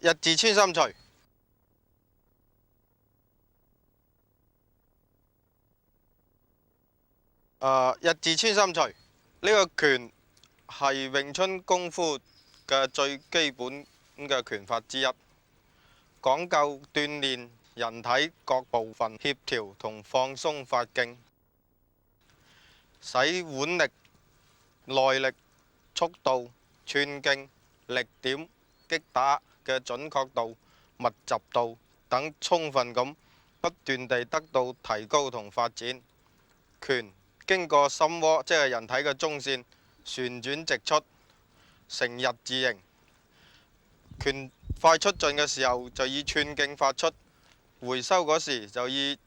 日字穿心錘。日字穿心錘呢個拳係詠春功夫嘅最基本嘅拳法之一，講究鍛煉人體各部分協調同放鬆發勁，使腕力、耐力、速度、寸勁、力點、擊打嘅準確度、密集度等充分咁不斷地得到提高同發展。拳經過心窩，即係人體嘅中線旋轉直出，成日字形。拳快出盡嘅時候就以寸勁發出，回收嗰時就以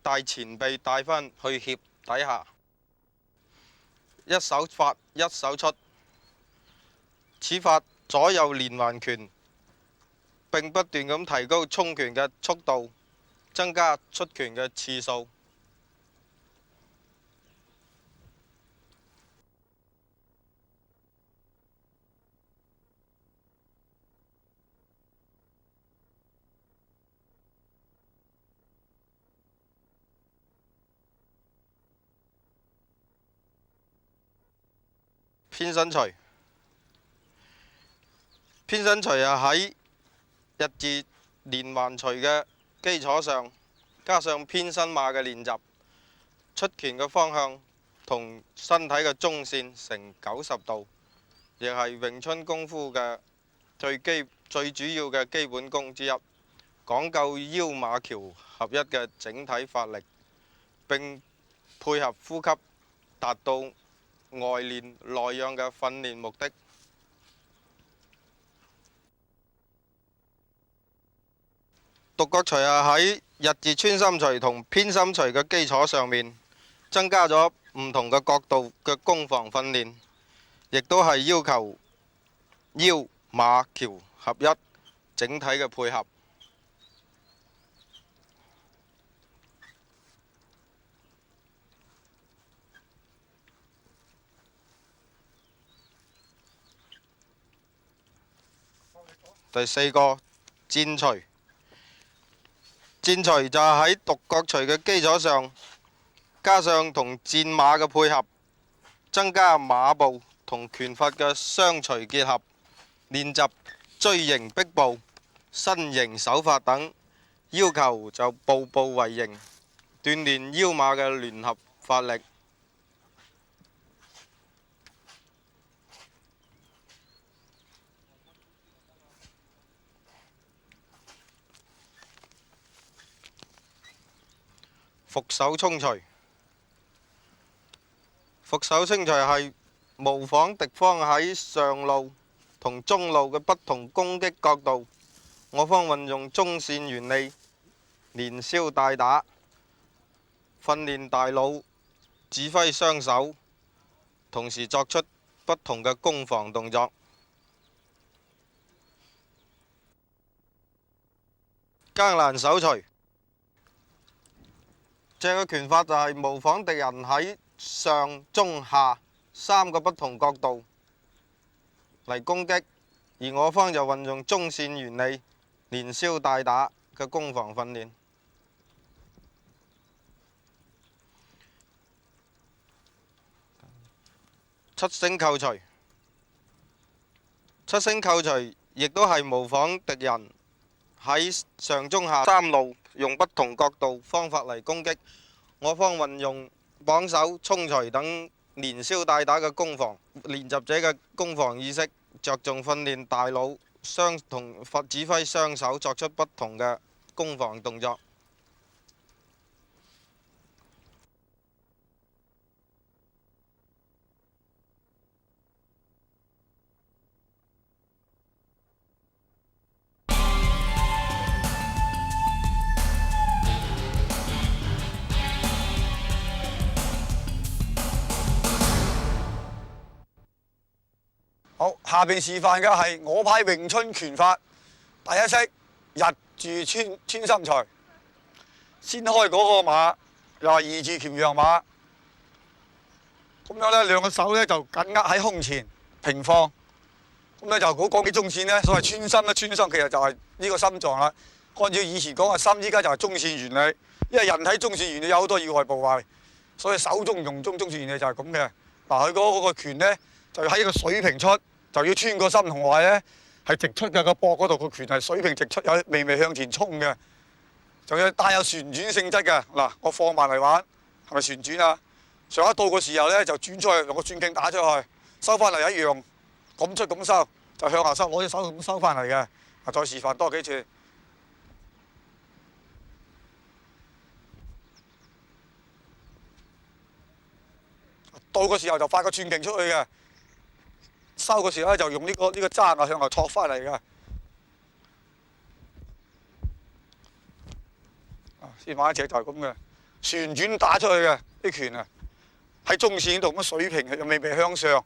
帶前臂帶返去脅底下，一手發一手出。此法左右連環拳，並不斷咁提高衝拳嘅速度，增加出拳嘅次數。偏身錘，偏身錘喺日字連環錘嘅基礎上，加上偏身馬嘅練習，出拳嘅方向同身體嘅中線成90度，亦係詠春功夫嘅最主要嘅基本功之一，講究腰馬橋合一嘅整體發力，並配合呼吸，達到外練內養嘅訓練目的。獨角錘喺日字穿心錘同偏心錘嘅基礎上面，增加咗唔同嘅角度嘅攻防訓練，亦都係要求腰馬橋合一整體嘅配合。第四個戰錘，戰錘就係喺獨角錘嘅基礎上，加上同戰馬嘅配合，增加馬步同拳法嘅雙錘結合，練習錐形逼步、身形手法等，要求就步步為營，鍛煉腰馬嘅聯合發力。伏手衝錘，伏手衝錘係模仿敵方喺上路同中路嘅不同攻擊角度，我方運用中線原理，連消帶打，訓練大腦，指揮雙手，同時作出不同嘅攻防動作。更難手錘，這個拳法就係模仿敵人喺上、中、下3個不同角度嚟攻擊，而我方就運用中線原理，連消帶打嘅攻防訓練。七星扣錘，七星扣錘亦都係模仿敵人喺上、中、下3路用不同角度方法嚟攻擊，我方運用綁手、衝錘等連消帶打嘅攻防。練習者嘅攻防意識着重訓練大腦，同指揮雙手作出不同嘅攻防動作。好，下邊示範嘅係我派詠春拳法第一式日字穿心錘。先開嗰個馬又係2字拳陽馬，咁樣呢，兩個手呢就緊握喺胸前平放，咁咧就講起中線咧，所謂穿心咧，穿心其實就係呢個心臟啦。按照以前講嘅心，依家就係中線原理。因為人體中線原理有好多要害部位，所以手中用中線原理就係咁嘅。嗱，佢嗰個拳咧就要喺個水平出，就要穿個心同位咧係直出嘅，個膊嗰度個拳係水平直出，有微微向前衝嘅，仲要帶有旋轉性質嘅。嗱，我放慢嚟玩，係咪旋轉啊？上一到嘅時候咧就轉出去，用個轉徑打出去，收翻嚟一樣，咁出咁收，就向下收，攞隻手咁收翻嚟嘅。再示範多幾次。到嘅時候就發個轉徑出去嘅，收嘅時候咧就用呢個踭啊向後戳翻嚟嘅。先玩一隻就係咁嘅，旋轉打出去嘅啲拳啊，喺中線度咁水平，又微微向上，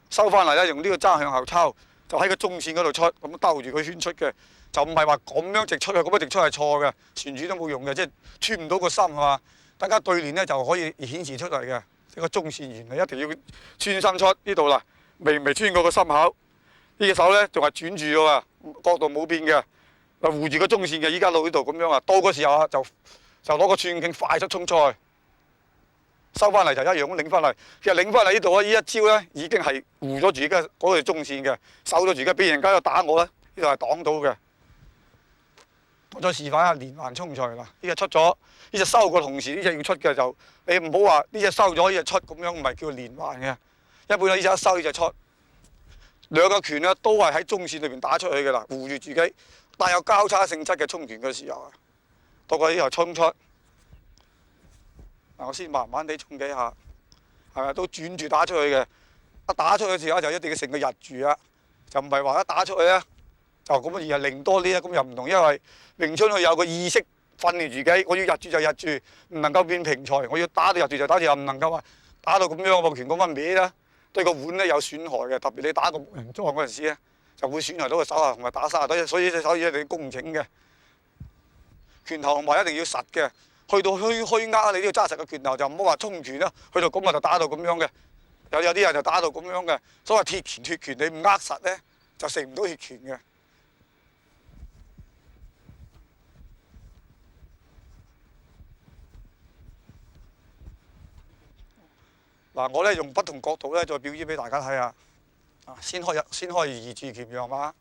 收翻嚟咧用呢個踭向後抽，就喺個中線嗰度出，咁兜住佢圈出嘅，就唔係話咁樣直出去，咁樣直出係錯嘅，旋轉都冇用嘅，即係穿唔到個心係嘛。大家對練咧就可以顯示出嚟嘅。呢個中線原理一定要穿心出呢度啦，微微穿過個心口。呢隻手咧仲係轉住嘅喎，角度冇變嘅，護住個中線嘅。依家到呢度咁樣啊，到嗰時候啊就攞個轉徑快速衝出去，收翻嚟就一樣咁擰翻嚟。其實擰翻嚟呢度啊，呢一招咧已經係護咗住而家嗰條中線嘅，守咗住而家俾人家又打我咧，呢度係擋到嘅。我再示範下連環衝財啦！呢隻出咗，呢隻收嘅同時，呢隻要出嘅就你唔好話呢隻收咗，呢隻出咁樣，唔係叫連環嘅。一般呢隻一收呢隻出，兩個拳咧都係喺中線裏邊打出去嘅啦，護住自己，帶有交叉性質嘅衝拳嘅時候啊，到佢呢度衝出。嗱，我先慢慢地衝幾下，係咪都轉住打出去嘅？一打出去嘅時候就一定要成個日住啊，就唔係話一打出去咧。就咁而係令多啲啊，咁又唔同，因為詠春佢有個意識訓練自己，我要日住就日住，唔能夠變平財，我要打到日住就打住，又唔能夠話打到咁樣個拳咁樣歪啦，對個腕咧有損害嘅，特別你打個木人樁嗰陣時咧，就會損害到個手啊，同埋打沙啊，所以隻手一定要工整嘅，拳頭同埋一定要實嘅，去到虛握你都要揸實個拳頭，就唔好話衝拳啦，去到咁啊就打到咁樣嘅，有啲人就打到咁樣嘅，所謂鐵拳脫拳，你唔握實咧就食唔到鐵拳嘅。嗱，我咧用不同角度咧再表演俾大家睇下。先開二字拳樣嘛，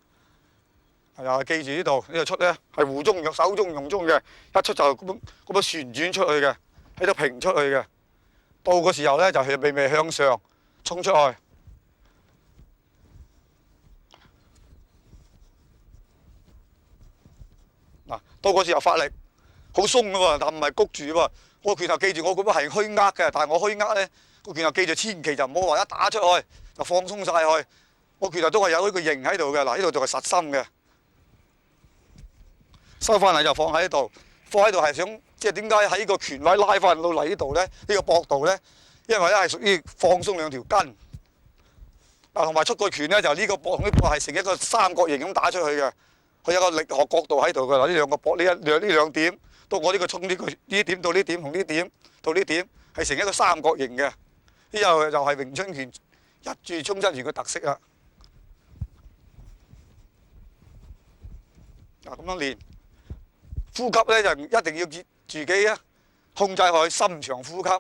又係記住呢度出咧係護中用手中用中嘅，一出就咁樣旋轉出去嘅，喺度平出去嘅。到個時候咧就係微微向上衝出去。嗱，到個時候發力好鬆嘅喎，但唔係谷住喎。我拳頭記住我咁樣係虛握嘅，但係我虛握咧。個拳頭記住，千祈就唔好話一打出去就放鬆晒去。個拳頭都係有呢個形喺度嘅，嗱呢度仲係實心嘅。收翻嚟就放喺度，放喺度係想即係點解喺個拳位拉翻到嚟呢度咧？呢個膊度咧，因為咧係屬於放鬆兩條筋。嗱，同埋出個拳咧就呢個膊同呢膊係成一個三角形咁打出去嘅，佢有個力學角度喺度嘅。嗱，呢兩個膊呢兩點，到我呢個衝呢點到呢點同呢點到呢點係成一個三角形嘅。呢又係詠春拳日住衝真拳嘅特色啦。嗱，咁樣練呼吸咧就一定要自己啊控制佢深長呼吸，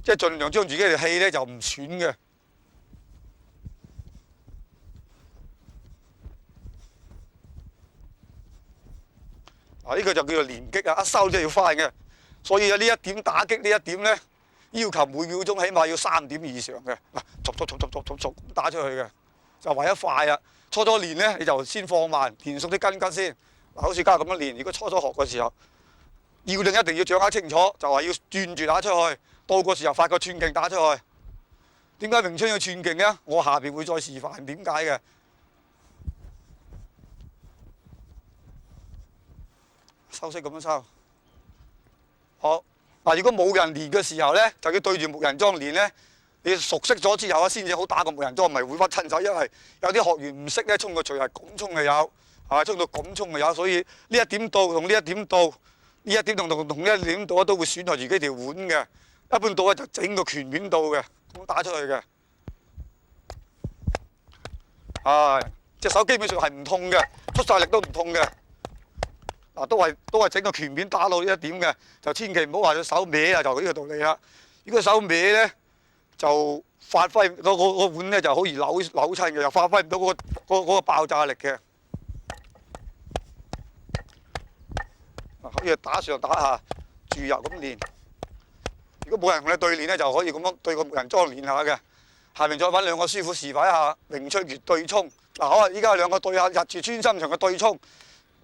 即係盡量將自己條氣咧就唔損嘅。嗱，呢個就叫做連擊啊，一收就要快嘅。所以呢一點打擊呢一點咧，要求每秒鐘起碼要3點以上嘅。嗱，逐打出去嘅，就為咗快啊！初練咧，你就先放慢，練熟啲筋先。嗱，好似家下咁樣練，如果初學嘅時候，要領一定要掌握清楚，就係要轉住打出去。到個時候發個寸勁打出去。點解詠春要寸勁咧？我下邊會再示範點解嘅。收息咁樣收。好嗱，如果冇人練嘅時候咧，就要對住木人樁練咧。你熟悉咗之後啊，先至好打個木人樁，唔係會屈親手。因為有啲學員唔識咧，衝個錘係咁衝嘅有，係嘛？衝到咁衝嘅有，所以呢一點到同呢一點到，呢一點同呢一點到都會損害自己條腕嘅。一般到咧就整個拳面到嘅，咁打出去嘅。隻手基本上係唔痛嘅，出晒力都唔痛嘅。嗱，都係整個拳面打到呢一點嘅，就千祈唔好話隻手歪啊，就呢個道理啦。如果手歪咧，就發揮個碗咧就好易扭親嘅，又發揮唔到嗰個爆炸力嘅。可以打上打下，注入咁練。如果冇人同你對練咧，就可以咁樣對個木人樁練下嘅。下面再揾兩個師傅示範一下詠春拳對沖。嗱，好啊！依家兩個對下日住穿心牆嘅對沖。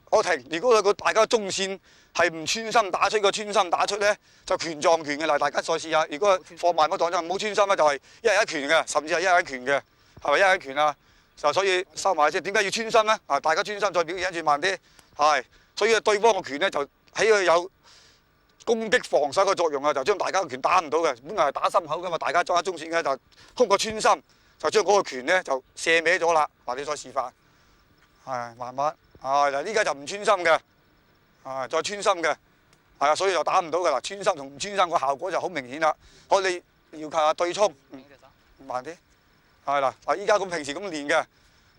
我停。如果大家中線係唔穿心打出，個穿心打出咧就拳撞拳嘅啦。大家再試下。如果放慢個動作，唔好穿心咧，就係一人一拳嘅，甚至係一人一拳嘅，係咪一人一拳啊？就所以收埋先。點解要穿心咧？大家穿心再表現一轉慢啲，係。所以對方嘅拳咧就喺佢有攻擊防守嘅作用啊，就將大家嘅拳打唔到嘅。本來係打心口噶嘛，大家裝下中線嘅就通過穿心就將嗰個拳咧就射歪咗啦。嗱，你再示範，係慢慢，嗱呢家就唔穿心嘅，再穿心嘅，係啊，所以就打唔到噶啦。穿心同唔穿心個效果就好明顯啦。我哋要靠下對沖，慢啲，係啦。嗱，依家咁平時咁練嘅。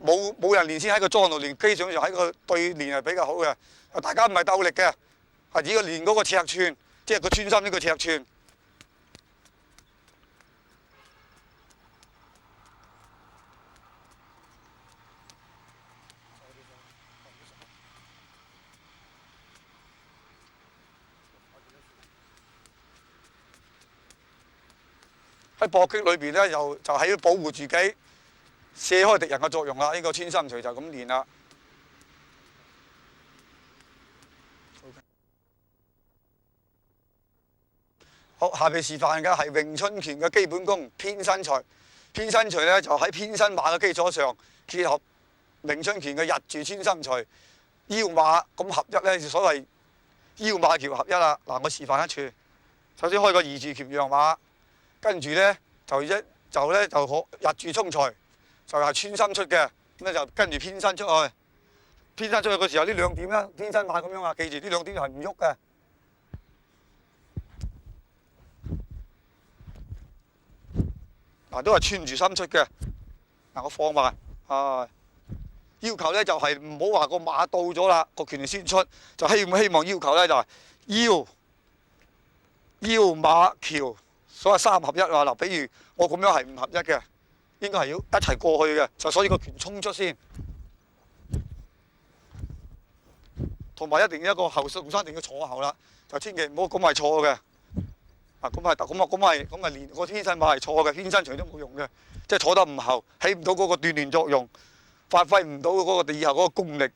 冇人練先喺個樁度練，基本上喺個對練係比較好嘅。大家唔係鬥力嘅，係只要練嗰個尺寸，即係個穿心呢個尺寸。喺搏擊裏邊咧，就喺保護自己。射開敵人嘅作用啦，呢個穿心錘就咁練啦。好，下邊示範嘅係詠春拳嘅基本功偏身錘。偏身錘咧就喺偏身馬嘅基礎上，結合詠春拳嘅日住穿心錘、腰馬咁合一咧，就所謂腰馬橋合一啦。嗱，我示範一處。首先開個二字鉗讓馬，跟住咧就日住衝錘。就係穿心出嘅，咁咧就跟住偏身出去。偏身出去嘅時候，呢兩點咧，偏身馬咁樣啊，記住呢兩點係唔喐嘅。嗱，都係穿住心出嘅。嗱，我放慢，要求咧就係唔好話個馬到咗啦，個拳先出，就希望要求咧就係腰馬橋，所謂三合一啊。嗱，比如我咁樣係唔合一嘅。應該係要一齊過去嘅，就所以個拳衝出先，同埋一定要一個後手一定要坐後啦，就千祈唔好咁係錯嘅。咁係練個偏身馬係錯嘅，偏身錘都冇用嘅，即係坐得唔後，起唔到嗰個鍛鍊作用，發揮唔到嗰個以後嗰個功力。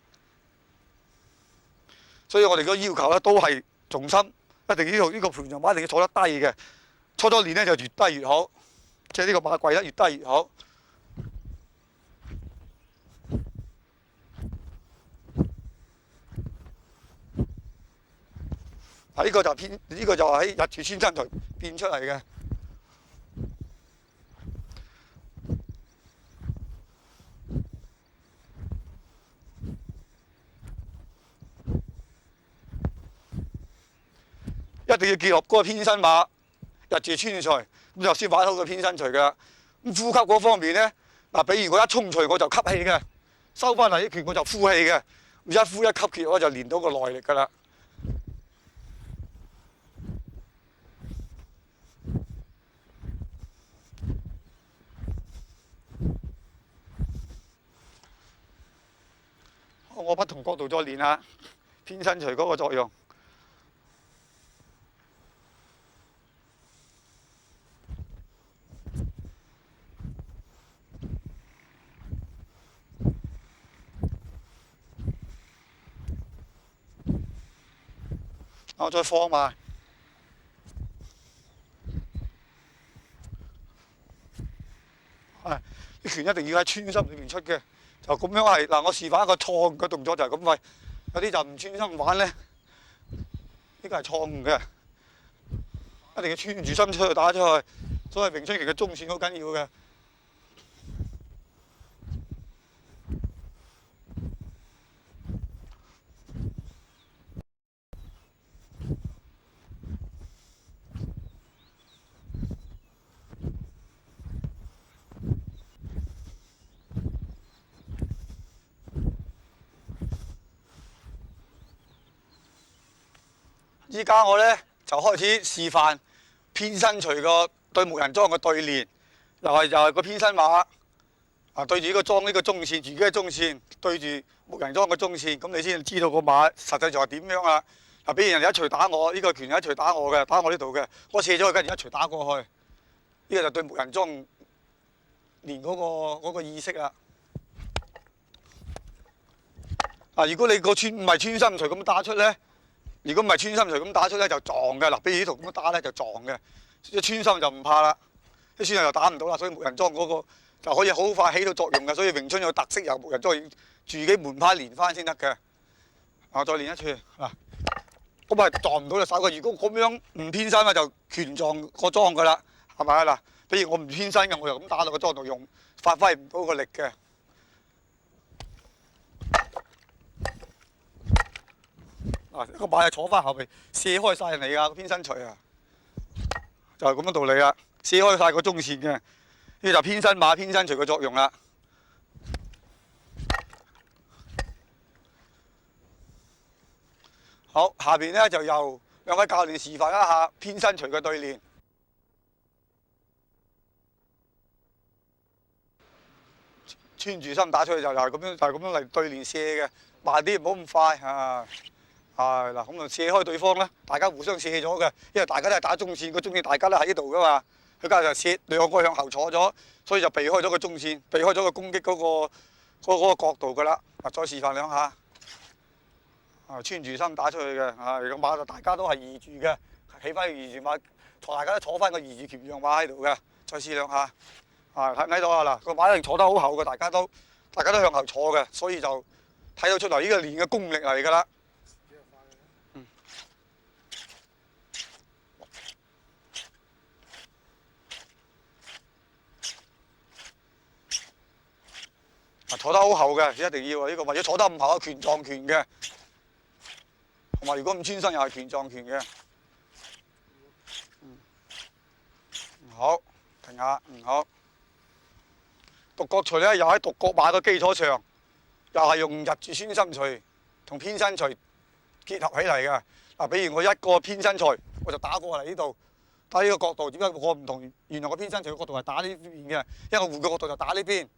所以我哋個要求咧都係重心，一定呢個盤上馬一定要坐得低嘅，初練咧就越低越好。即係呢個馬跪得越低越好。呢個就喺日住穿心錘變出嚟嘅。一定要結合嗰個偏身馬，日住穿錘。咁就先玩好個偏身錘㗎。咁呼吸嗰方面咧，嗱，比如我一衝錘我就吸氣嘅，收翻嚟一拳我就呼氣嘅，一呼一吸結我就練到個耐力㗎啦。我不同角度再練下偏身錘嗰個作用。我再放埋，啲拳一定要喺穿心裏面出嘅，就咁樣係嗱。我示範一個錯誤嘅動作就係咁喂，有啲就唔穿心玩咧，呢個係錯誤嘅，一定要穿住心出去打出去。所以詠春拳嘅中線好緊要嘅。依家我咧就開始示範偏身錘個對木人樁嘅對練，又係個偏身馬啊，對住呢個樁呢個中線，自己嘅中線對住木人樁嘅中線，咁你先知道個馬實際上係點樣啦。嗱，比如人哋一錘打我，呢個拳一錘打我嘅，打我呢度嘅，我射咗佢，跟住一錘打過去，呢個就對木人樁練嗰個意識啦。啊，如果你個唔係穿心錘咁打出咧，如果唔係穿心錘咁打出咧就撞嘅。嗱，比如呢度咁樣打咧就撞嘅，一穿心就唔怕啦，一穿心就打唔到啦。所以木人樁嗰個就可以好快起到作用嘅。所以詠春有特色，由木人樁要自己門派練翻先得嘅。啊，再練一次嗱，咁啊撞唔到就手嘅。如果咁樣唔偏身咧，就拳撞個樁噶啦，係咪啊嗱？比如我唔偏身嘅，我又咁打到個樁度用，發揮唔到個力嘅。啊，個馬係坐翻後邊，卸開晒人哋㗎個偏身錘啊，就係咁樣道理啦，卸開晒個中線嘅，呢就偏身馬偏身錘嘅作用啦。好，下邊咧就由兩位教練示範一下偏身錘嘅對練。穿住心打出去就係咁樣，嚟對練射嘅，慢啲唔好咁快啊！係嗱，咁就射開對方啦，大家互相射咗嘅，因為大家都係打中線，個中線大家都喺呢度噶嘛，佢家就射兩個向後坐咗，所以就避開咗個中線，避開咗個攻擊嗰個角度噶啦。嗱，再示範兩下，啊，穿住心打出去嘅，啊，個馬就大家都係移住嘅，起翻個移住馬，大家都坐翻個移住鉗樣馬喺度嘅，再試兩下，啊，睇到啊嗱，個馬一定坐得好厚嘅，大家都向後坐嘅，所以就睇到出嚟呢個練嘅功力嚟噶啦。坐得好厚嘅，一定要呢個，或者坐得咁厚嘅拳撞拳嘅，同埋如果唔穿身又係拳撞拳嘅。好，停下，好。獨角錘咧，又喺獨角馬嘅基礎上，又係用日住穿心錘同偏身錘結合起嚟嘅。嗱，比如我一個偏身錘，我就打過嚟呢度，打呢個角度。點解我唔同原來個偏身錘嘅角度係打呢邊嘅？因為我換個角度就打呢邊。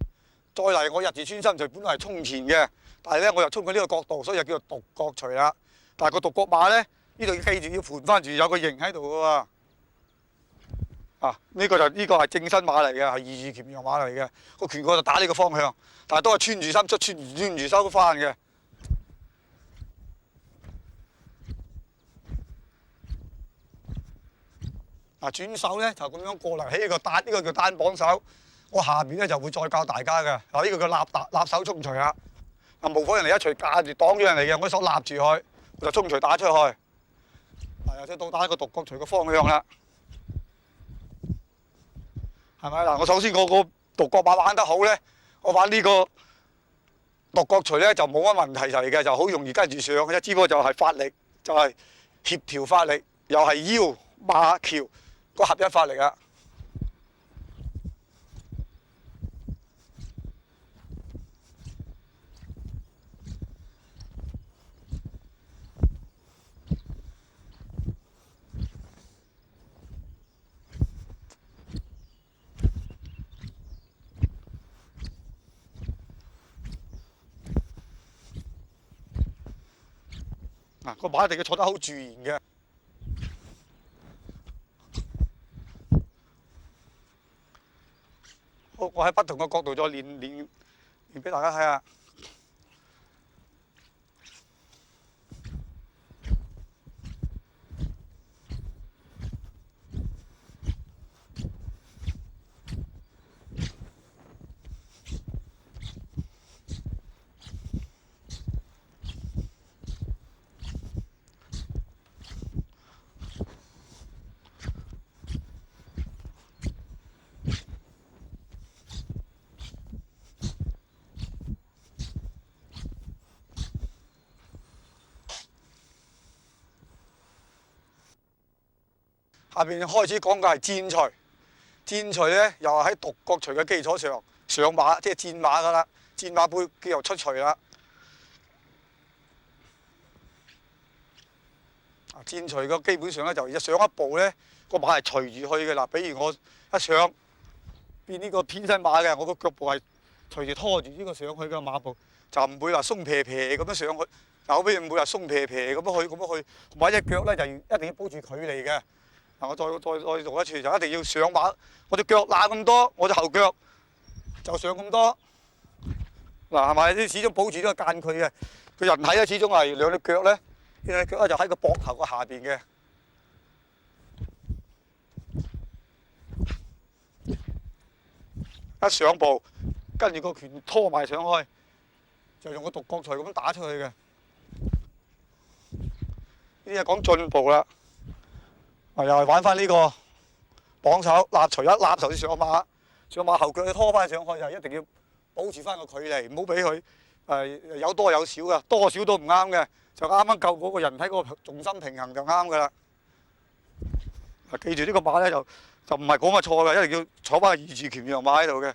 再嚟，我日住穿心錘本來係衝前嘅，但係咧我又衝佢呢個角度，所以就叫做獨角錘啦。但係個獨角馬咧，呢度要記住要盤翻住有個形喺度嘅喎。啊，呢個係正身馬嚟嘅，係二字鉗樣馬嚟嘅。個拳角就打呢個方向，但係都係穿住心出，穿住收翻嘅。嗱，轉手咧就咁樣過嚟起一個單，呢個叫單綁手。我下面咧就會再教大家嘅，嗱，呢個叫立手衝錘啊！嗱，模仿人哋一錘架住擋住人哋嘅，我手立住佢，我就衝錘打出去。嗱，又即到打一個獨角錘嘅方向啦，係咪嗱？我首先個獨角馬玩得好咧，我玩呢個獨角錘咧就冇乜問題嚟嘅，就好容易跟住上嘅啫。只不過就係發力，就係協調發力，又係腰馬橋個合一發力啊！嗱，個馬一定要坐得好自然嘅。好，我喺不同嘅角度再練俾大家睇下。下邊開始講嘅係戰錘，戰錘咧又係喺獨角錘嘅基礎上上馬，即係戰馬噶啦，戰馬背又出錘啦。戰錘嘅基本上咧就一上一步咧，個馬係隨住去嘅啦。比如我一上變呢個天身馬嘅，我個腳步係隨住拖住呢個上去嘅馬步，就唔會話鬆撇撇咁樣上去。後邊唔會話鬆撇撇咁樣去，同埋隻腳咧就一定要保住距離嘅。嗱，我再做一次，就一定要上馬。我隻腳攬咁多，我隻後腳就上咁多。嗱，係咪？啲始終保住呢個間距嘅。佢人體咧始終係兩隻腳咧，呢隻腳咧就喺個膊頭個下邊嘅。一上步，跟住個拳拖埋上去，就用個獨角錘咁打出去嘅。呢啲係講進步啦。又係玩翻呢個綁手立錘，一立就上馬，上馬後腳你拖翻上去，就一定要保持翻個距離，唔好俾佢有多有少嘅，多少都唔啱嘅，就啱啱夠嗰個人體嗰個重心平衡就啱噶啦。記住呢個馬咧就唔係講嘅錯嘅，一定要坐翻個二字拳讓馬喺度嘅。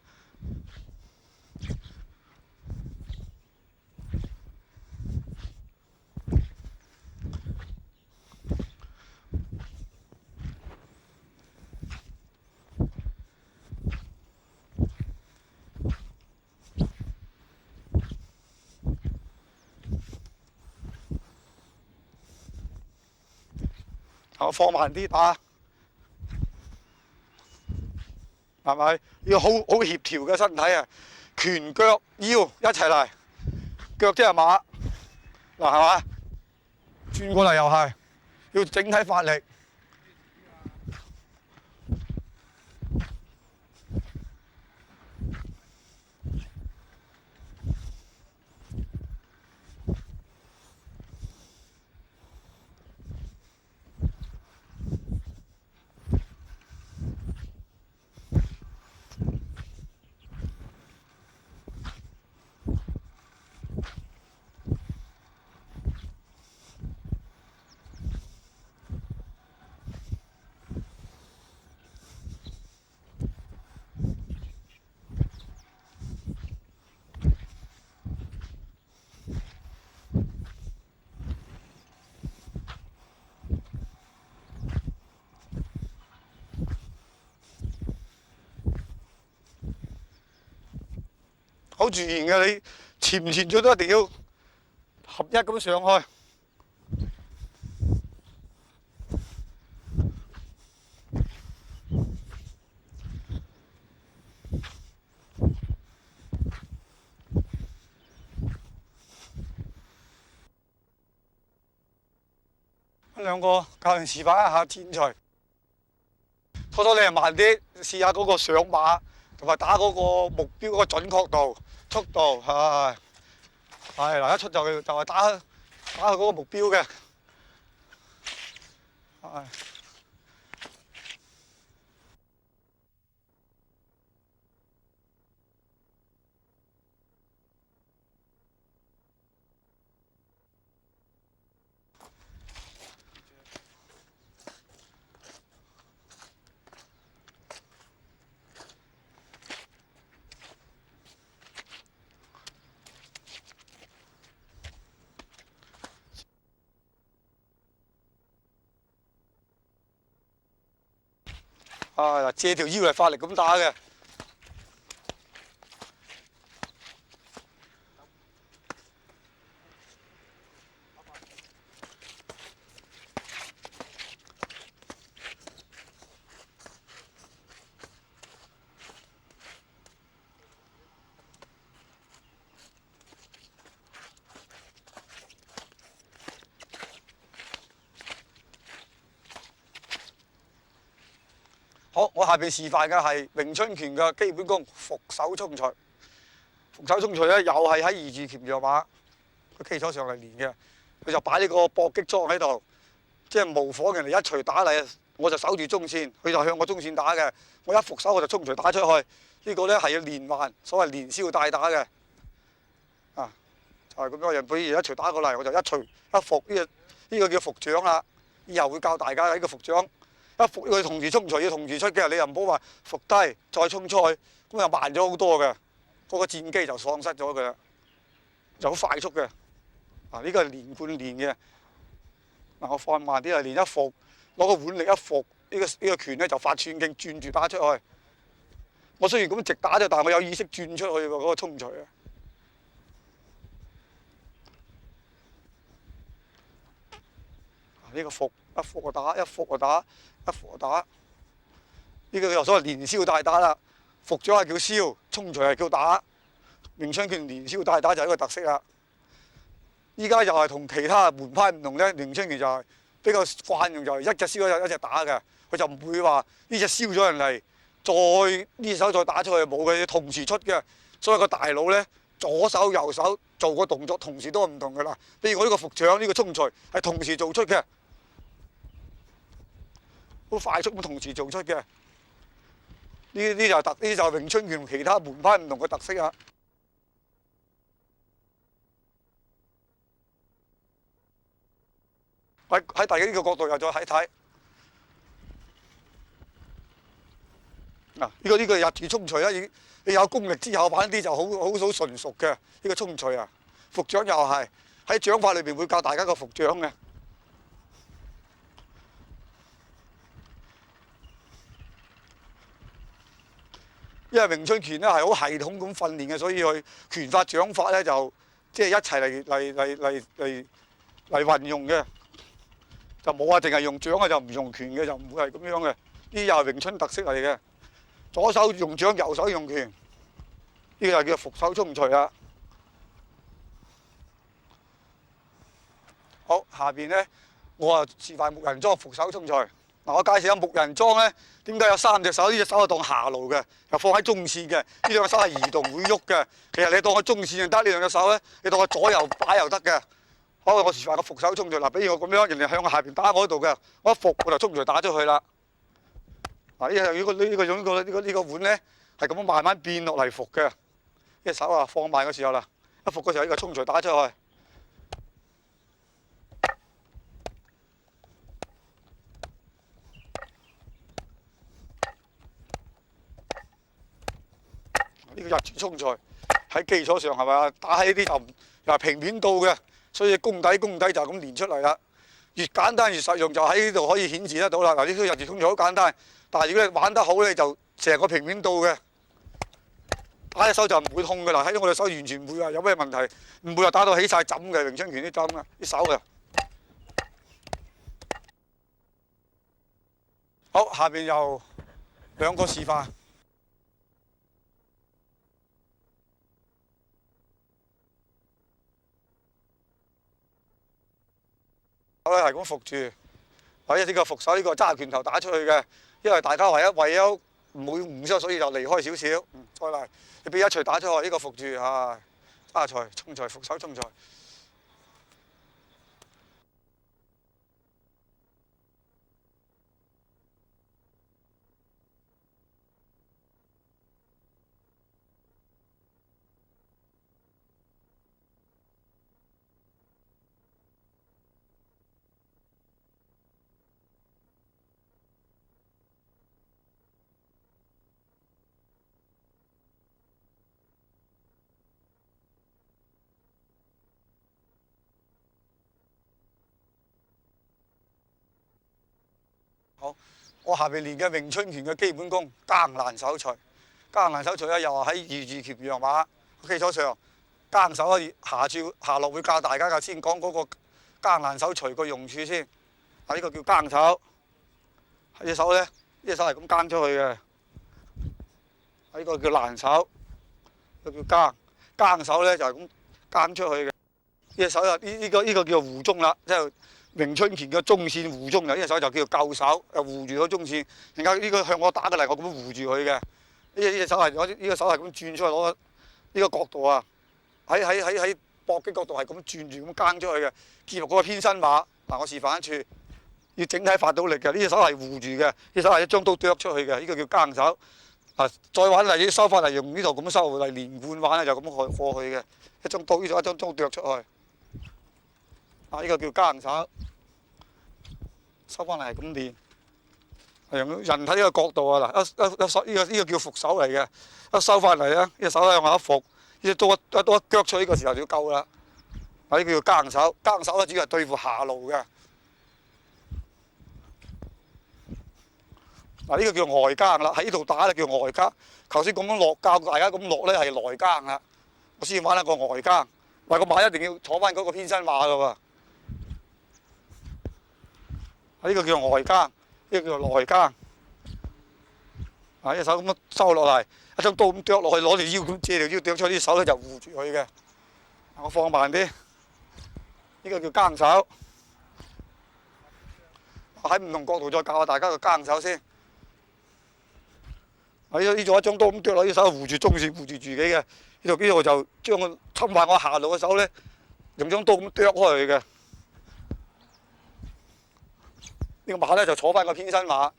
我放慢啲打，係咪？要好協調嘅身體啊！拳腳腰一齊嚟，腳即係馬，嗱係嘛？轉過嚟又係，要整體發力。好自然嘅，你前唔前進都一定要合一咁上去。兩個教練示範一下戰錘，初初你係慢啲，試下嗰個上馬同埋打嗰個目標嗰個準確度、速度，係嗱，一出就係打去嗰個目標嘅，係。嗱，借條腰嚟發力咁打嘅。好，我下邊示範嘅係詠春拳嘅基本功伏手衝錘。伏手衝錘咧，又係喺二字拳讓馬個基礎上嚟練嘅。佢就擺呢個搏擊裝喺度，即係模仿人哋一錘打嚟，我就守住中線，佢就向我中線打嘅。我一伏手我就衝錘打出去。呢個咧係要連環，所謂連消帶打嘅。就係咁樣，人比如一錘打過嚟，我就一錘一伏，呢個叫伏掌啦。以後會教大家喺個伏掌。一伏佢同時衝錘要同時出嘅，你又唔好話伏低再衝出去，咁又慢咗好多嘅，嗰個戰機就喪失咗嘅啦，就好快速嘅。呢個係連貫練嘅。嗱，我放慢啲啊，練一伏，攞個腕力一伏，呢個拳咧就發寸勁轉住打出去。我雖然咁直打啫，但係我有意識轉出去喎，嗰個衝錘啊！呢個伏一伏就打，一伏就打，一伏就打。呢個就所謂連消帶打啦。伏咗係叫消，衝錘係叫打。詠春拳連消帶打就係一個特色啦。依家又係同其他門派唔同咧，詠春拳就係比較慣用，就係一隻消一隻打嘅，佢就唔會話呢隻消咗人嚟，再呢手再打出去冇嘅，同時出嘅。所以個大佬咧，左手右手做個動作同時都係唔同嘅啦。譬如我呢個伏掌，呢個衝錘係同時做出嘅，好快速咁同時做出嘅。呢啲就係詠春拳同其他門派唔同嘅特色啊！喺第呢個角度又再睇睇。嗱，呢個日字衝錘咧，你有功力之後玩啲就好純熟嘅呢個衝錘啊！伏掌又係喺掌法裏邊會教大家個伏掌嘅。因為詠春拳咧係好系統咁訓練嘅，所以佢拳法掌法咧就即係一齊嚟運用嘅，就冇話淨係用掌啊，就唔用拳嘅，就唔會係咁樣嘅。呢啲又係詠春特色嚟嘅，左手用掌，右手用拳，呢個就叫伏手衝錘啦。好，下邊咧我啊示範木人樁伏手衝錘。嗱，我介紹下木人樁咧，點解有3隻手？呢隻手係當下路嘅，又放喺中線嘅。呢兩隻手係移動會喐嘅。其實你當佢中線就得，呢兩隻手咧，你當佢左右擺又得嘅。好，我示範個伏手衝錘。嗱，比如我咁樣，人哋向我下邊打我呢度嘅，我一伏我就衝錘打出去啦。嗱，呢個碗咧係咁樣慢慢變落嚟伏嘅。呢隻手啊放慢嘅時候啦，一伏嘅時候呢個衝錘打出去。呢個日字衝錘喺基礎上係咪打喺呢啲就又係平面刀嘅，所以功底就係咁練出嚟啦。越簡單越實用，就喺呢度可以顯示得到啦。嗱，呢個日字衝錘好簡單，但係如果你玩得好咧，就成個平面刀嘅，打隻手就唔會痛嘅啦。喺我隻手完全唔會話有咩問題，唔會話打到起晒枕嘅。詠春拳啲枕啊，啲手嘅。好，下邊又兩個示範。咧係咁伏住，或者呢個伏手呢個揸拳頭打出去嘅，因為大家為咗唔會互相，所以就離開少少。再嚟，你俾一錘打出去，呢個伏住啊，揸錘衝錘伏手衝錘。好，我下邊練嘅詠春拳嘅基本功，耕蘭手錘。耕蘭手錘咧，又係喺二字拳陽馬基礎上，耕手可以下落會教大家嘅。先講嗰個耕蘭手錘個用處先。啊，呢個叫耕手，呢隻手咧，呢隻手係咁耕出去嘅。呢個叫蘭手，呢個叫耕。耕手咧就係咁耕出去嘅。呢隻手啊，呢個叫做護中啦，即係詠春拳嘅中線護中，呢隻手就叫做救手，又護住咗中線。而家呢個向我打嘅嚟，我咁樣護住佢嘅。呢隻手係呢個手係咁轉出去攞呢個角度啊，喺搏擊角度係咁轉住咁耕出去嘅。結落嗰個偏身馬，嗱，我示範一處，要整體發到力嘅。呢隻手係護住嘅，呢隻手係一張刀剁出去嘅。呢個叫耕手。啊，再玩嚟啲收法嚟用呢度咁收嚟連貫玩咧，就咁過去嘅。一張刀呢度一張刀剁出去。啊，呢個叫耕手。收翻嚟係咁練，用人體呢個角度啊！嗱，呢個叫伏手嚟嘅，一收翻嚟咧，呢隻手咧向下一伏，呢隻刀一腳出呢個時候就要夠啦。呢個叫耕手，耕手咧主要係對付下路嘅。嗱，呢個叫外更啦，喺呢度打咧叫外更。頭先咁樣落教大家咁落咧係內更啦。我先玩一個外更，話個馬一定要坐翻嗰個偏身馬噶喎。呢個叫外更，呢個叫內更。一手咁樣收落嚟，一張刀咁剁落去，攞條腰咁借條腰剁出，啲手咧就護住佢嘅。我放慢啲，呢個叫更手。喺唔同角度再教下大家個更手先。呢度一張刀咁剁落啲手護住中線，護住自己嘅。呢度就將個侵犯我下路嘅手咧，用張刀咁剁開佢嘅。呢個馬咧就坐翻個偏身馬。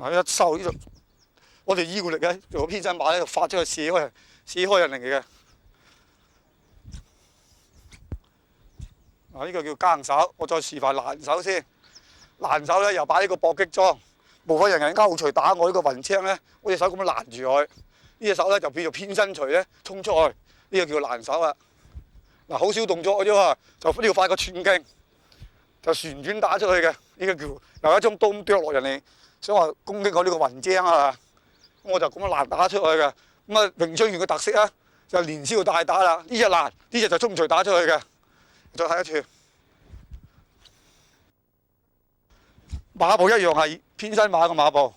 一收呢度，我哋腰力嘅，用個偏身馬咧就發出去射開人嚟嘅。呢個叫更手，我再示範攔手先。攔手咧又擺呢個搏擊裝，無可人人勾除打我呢個雲青咧，我隻手咁樣攔住佢。呢隻手咧就叫做偏身錘咧衝出去，呢個叫攔手啊。嗱，好少動作嘅啫喎，就呢個快個寸勁，就旋轉打出去嘅。呢個叫由一張刀咁剁落人哋。想話攻擊我呢個雲精啊，咁我就咁樣攔打出去嘅。咁啊，詠春拳嘅特色啊，就連消帶打啦。呢隻攔，呢隻就衝錘打出去嘅。再睇一次，馬步一樣係偏身馬嘅馬步，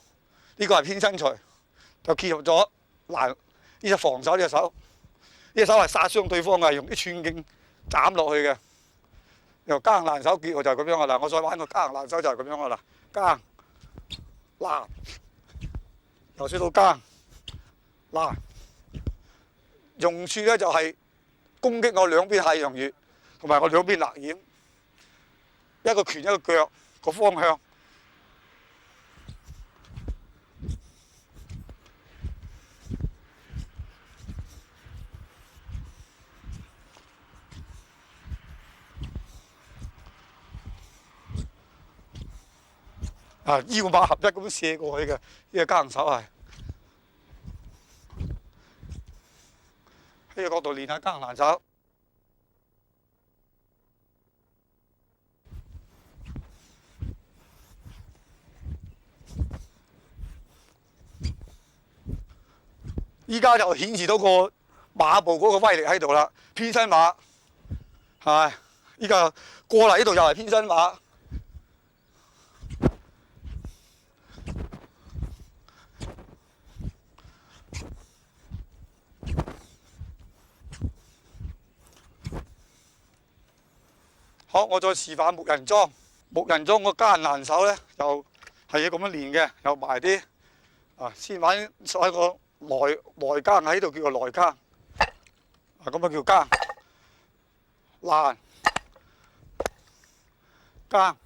呢個係偏身錘，就結合咗攔呢隻防守呢隻手，呢隻手係殺傷對方嘅，用啲寸勁斬落去嘅。由更攔手結合就係咁樣噶啦。我再玩個更攔手就係咁樣噶啦，更。攔，由少到更，攔，用處咧就係攻擊我兩邊太陽穴，同埋我兩邊肋掩，一個拳一個腳個方向。腰馬合一咁射過去嘅，呢個更手係。呢個角度練下更攔手。依家就顯示到個馬步嗰個威力喺度啦，偏身馬係。依家過嚟呢度又係偏身馬。好，我再示範木人樁。木人樁個更攔手咧，又係要咁樣練嘅，又埋啲先玩一個內更喺度，叫做內更。咁啊叫更攔更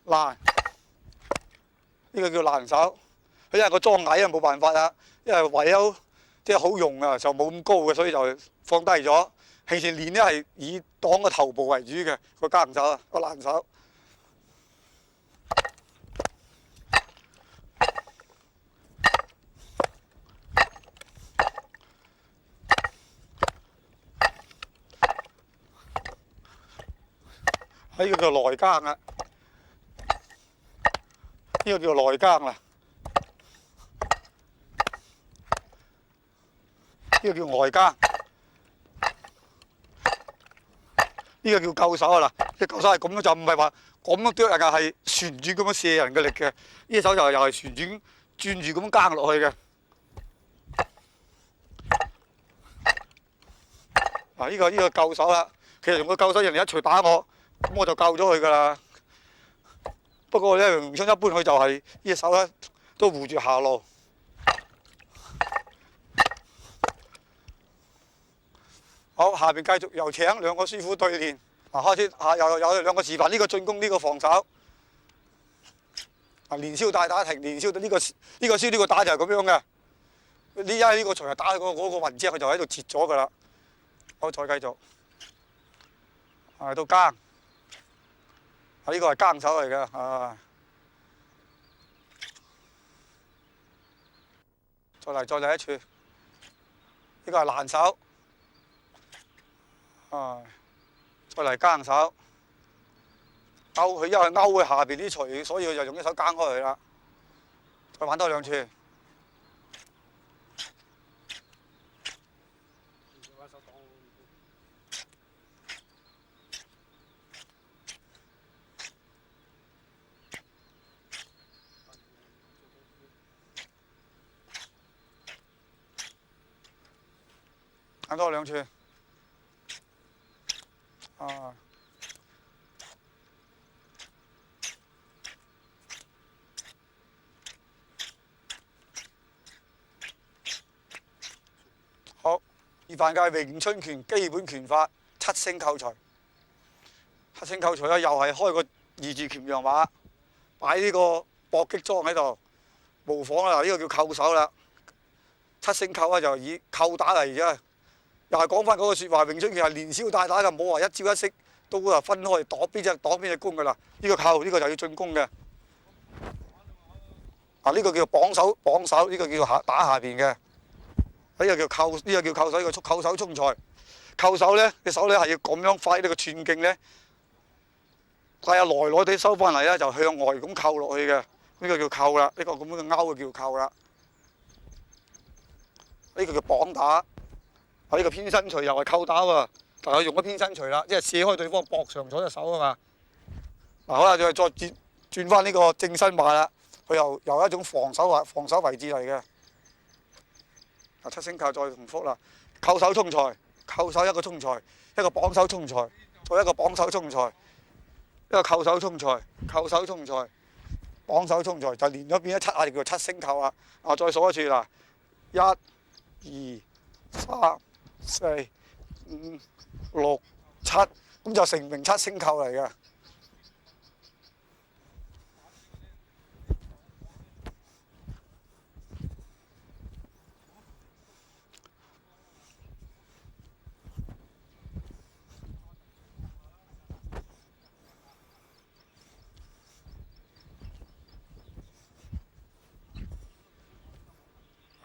攔，呢個叫攔手。因為個樁矮啊，冇辦法啦，因為唯有即係好用啊，就冇咁高嘅，所以就放低咗。平時練咧係以擋個頭部為主嘅個更手啊，個攔手。呢個叫內更啊，呢個叫內更啦，呢個叫外更。呢個叫救手啊！嗱，隻救手係咁樣，就唔係話咁樣剁人㗎，係旋轉咁樣射人嘅力嘅。呢隻手又係旋轉轉住咁更落去嘅。呢個救手啦，其實用個救手人哋一錘打我，咁我就救咗佢㗎啦。不過咧，詠春一般佢就係呢隻手咧都護住下路。好，下邊繼續又請兩個師傅對練。開始有兩個示範，呢個進攻，呢個防守。連消帶打停，連消呢個消呢個打就係咁樣嘅。因為呢個錘係打去嗰個雲之後，佢就喺度截咗㗎啦。好，再繼續。到更。呢個係更手嚟嘅。再嚟一處。呢個係爛手。再嚟耕手。勾佢，因為勾佢下邊啲錘，所以佢就用一手耕開佢啦。再玩多2處。玩多2處。好，示範嘅係詠春拳基本拳法7星扣除。7星扣除咧，又係開個2字鉗羊馬，擺呢個搏擊裝喺度，模仿啦。呢個叫扣手啦。7星扣啊，就以扣打嚟啫。又係講翻嗰個説話，詠春拳係連消帶打嘅，冇話一招一式都分開擋邊隻攻㗎啦。呢個扣，呢個就要進攻嘅。呢個叫綁手，呢個叫打下邊嘅。呢個叫扣手，呢個扣手衝財。扣手咧，隻手咧係要咁樣揮呢個寸勁咧，係啊，來地收翻嚟咧，就向外咁扣落去嘅。呢個叫扣啦，呢個咁樣嘅勾就叫扣啦。呢個叫綁打。呢個偏身錘又係扣打喎，但係用咗偏身錘啦，即係射開對方膊上咗隻手啊嘛。好啦，再轉翻呢個正身馬啦，佢又一種防守位置嚟嘅。7星扣再重複啦，扣手衝財，扣手一個衝財，一個綁手衝財，再一個綁手衝財，一個扣手衝財，扣手衝財，綁手衝財，就連咗變咗7下，就叫7星扣啦。再數一次啦，1、2、3、4、5、6、7，咁就成名7星扣嚟嘅。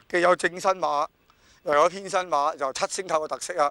既有正身馬，又有偏身馬，就7星扣嘅特色啊！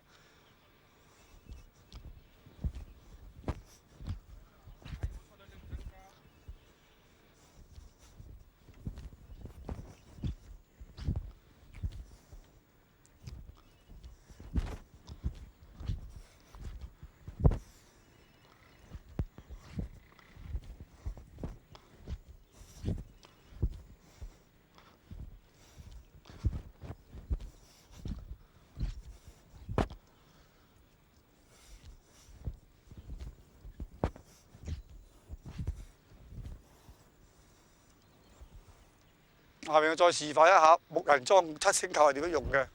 下面我再示範一下木人樁7星扣係點樣用嘅。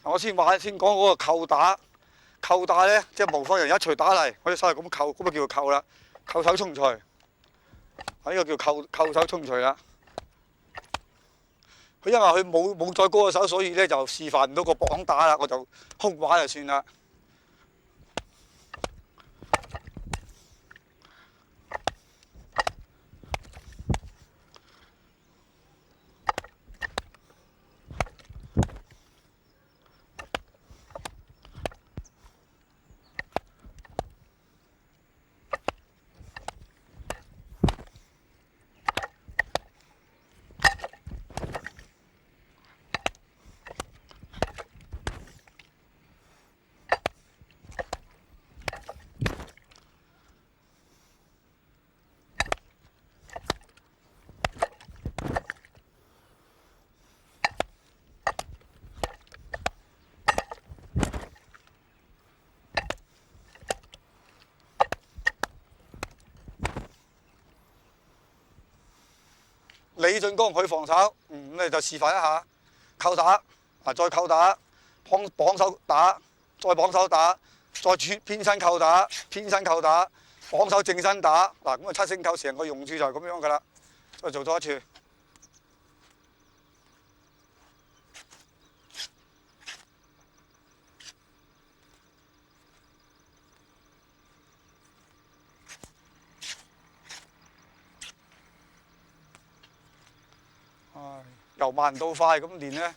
我先講嗰個扣打。扣打咧，即係模仿人一錘打嚟，我隻手係咁扣，咁就叫做扣啦。扣手衝財，呢個叫扣手衝財啦。佢因為佢冇再高個手，所以咧就示範唔到個綁打啦，我就空玩就算啦。你進攻，佢防守，咁你就示範一下扣打，再扣打，綁手打，再綁手打，再偏身扣打，偏身扣打，綁手正身打，咁啊7星扣成個用處就係咁樣噶啦。再做多一次。由慢到快咁練呢，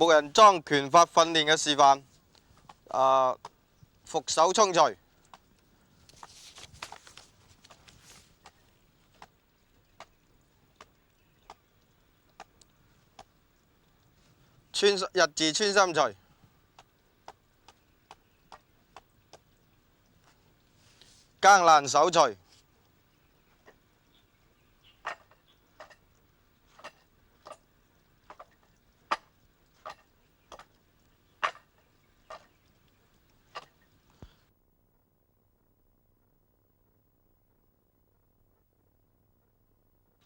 木人樁拳法訓練嘅示範。伏手衝錘。日字穿心錘。耕蘭手錘。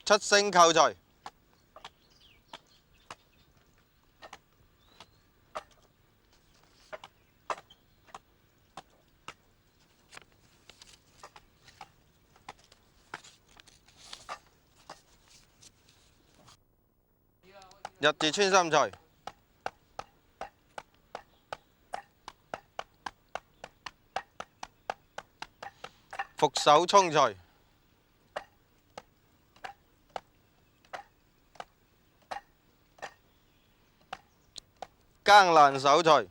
七星扣錘。日字穿心錘。伏手衝錘。耕蘭手錘。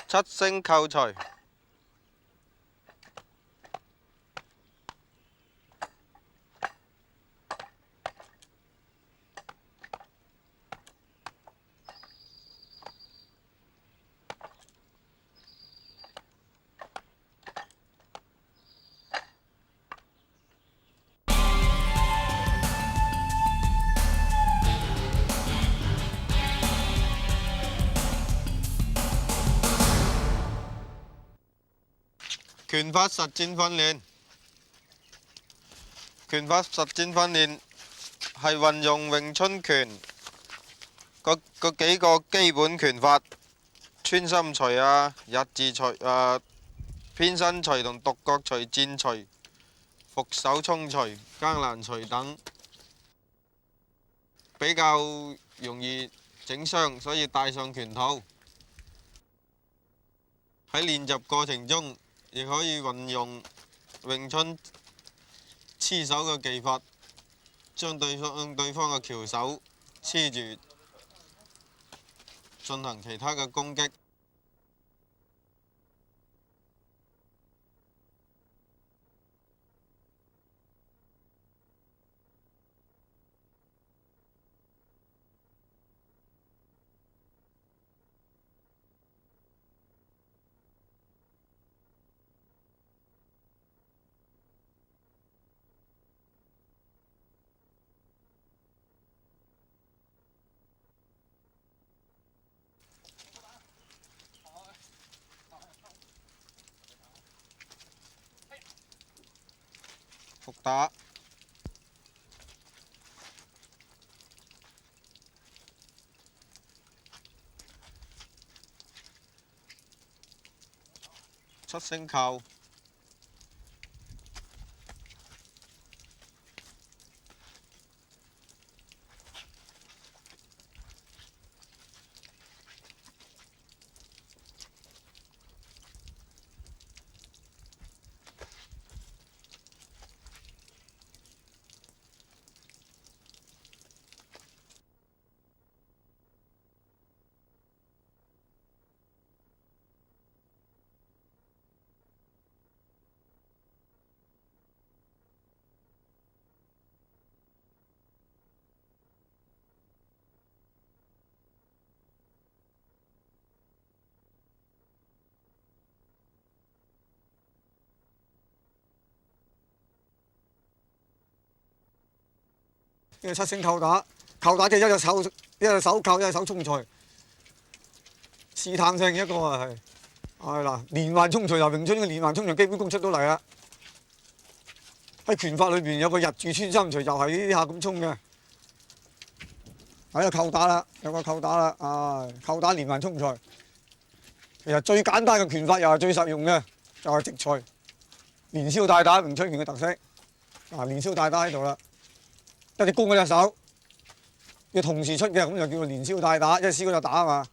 七星扣錘。拳法實戰訓練。拳法實戰訓練係運用詠春拳嗰幾個基本拳法，穿心錘啊、日字錘啊、偏身錘同獨角錘、箭錘、伏手衝錘、耕蘭錘等，比較容易整傷，所以戴上拳套。喺練習過程中，亦可以運用詠春黐手嘅技法，將對方嘅翹手黐住，進行其他嘅攻擊。伏打。七星扣。呢個七星扣打，扣打即係一隻手扣，一隻手衝錘，試探性一個啊係嗱，連環衝錘由詠春嘅連環衝錘基本功出到嚟啦。喺拳法裏邊有個日住穿心錘，就係呢啲下咁衝嘅。喺度扣打啦，有個扣打啦，扣打連環衝錘。其實最簡單嘅拳法又係最實用嘅，就係直錘，連消帶打，詠春拳嘅特色。連消帶打喺度啦。一隻攻嗰隻手要同時出嘅，咁就叫做連消帶打，一燒就打啊嘛。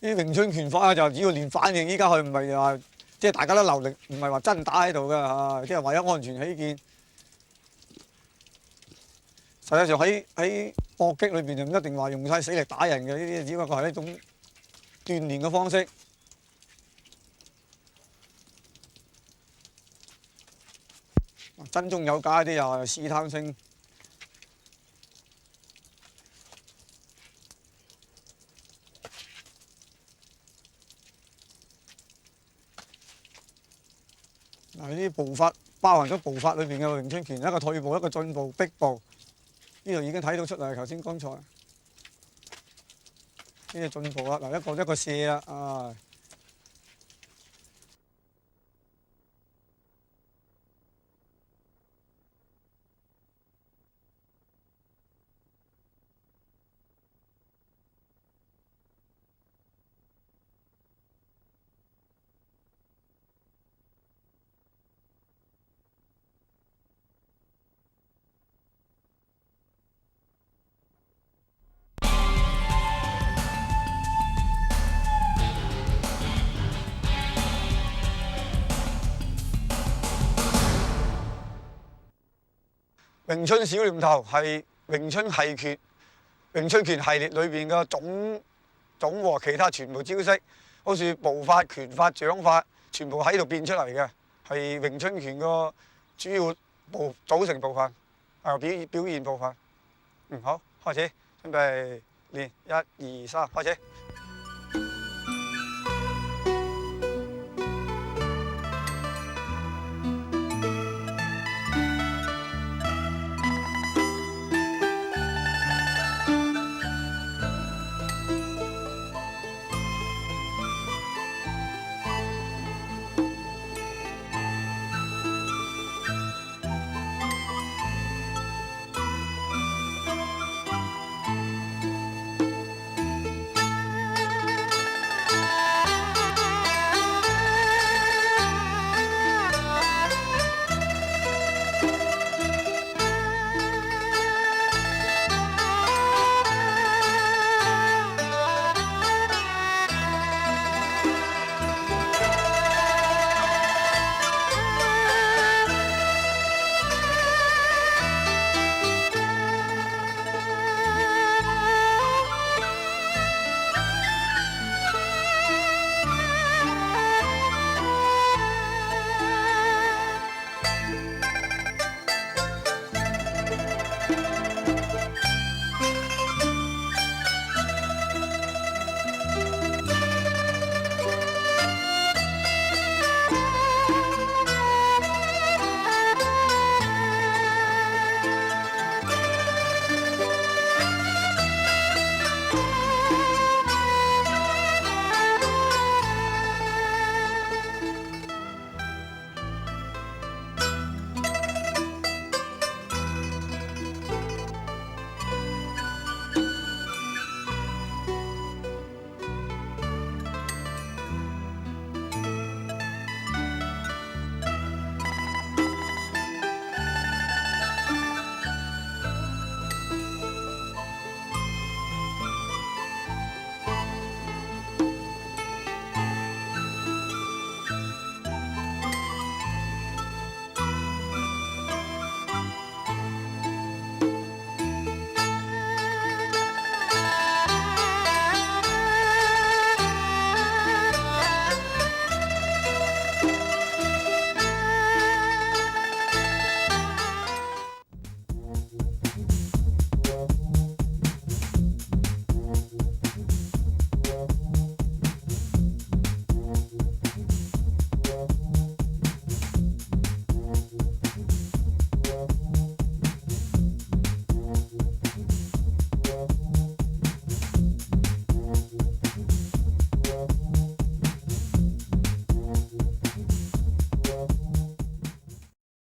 啲詠春拳法就只要練反應，依家佢唔係話即係大家都流力，唔係話真打喺度㗎嚇，即係為咗安全起見。實際上喺搏擊裏邊就唔一定話用晒死力打人嘅，呢啲只不過係一種鍛鍊嘅方式。真中有假啲又係試探性。嗱，呢啲步法包含咗步法裏邊嘅詠春拳，一個退步，一個進步，逼步。呢度已經睇到出嚟，頭先剛才呢啲進步啦，嗱一個射啦，啊！詠春小念頭係詠春係拳、詠春拳系列裏邊嘅總和其他全部招式，好似步法、拳法、掌法，全部喺度變出嚟嘅，係詠春拳個主要組成部分，表現部分。好，開始，準備練，1、2、3，開始。